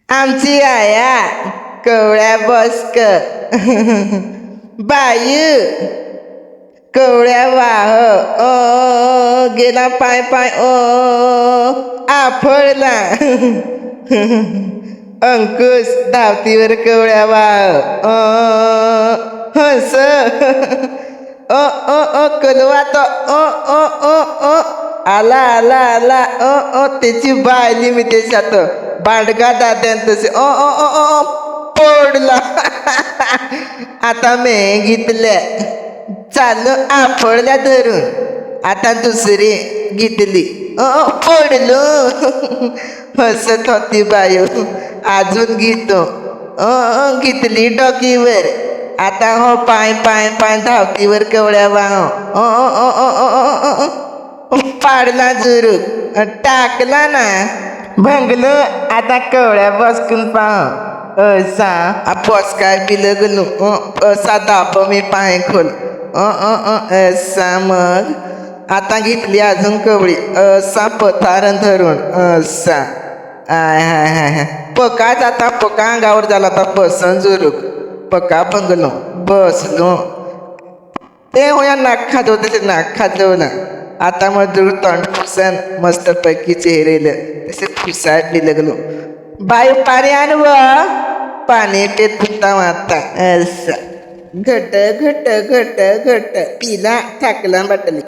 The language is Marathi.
आमची आया कवळ्या बसक बायू कवळ्या वाह गेला पाय पाय आफळला अंकुश धावतीवर कवळ्या वाह हंस कलवा तो आला आला आला त्याची बायली मी त्याच्यात बांडगा दाद्यान तसे पडला आता मी घेतल्या चालू आफळल्या धरून आता दुसरी घेतली पडलो हसत होती बायो अजून घेतो घेतली डोकीवर आता हो पाय पाय पाय धावतीवर कवळ्या वाह पाडला जुरूक टाकला ना भंगलो आता कवळ्या बसकून पाह असा पोसकाय बिलगलो असा दाप मी पाय खोल असा मग आता घेतली अजून कवळी असा पथारण धरून असा आय हाय हाय हाय पकाच आता पका अंगावर झाला आता बसन जुरूक पका बंगलो बसलो ते होया नाक खाजव तसे नाक खाजवलं आता मजूर तोंड फुसन मस्त पैकी चेहरेलं तसे फुसाडली लगलो बाई पाणी आण व पाणी पेत पुता माता असं घट घट घट घट पिला टाकला बाटली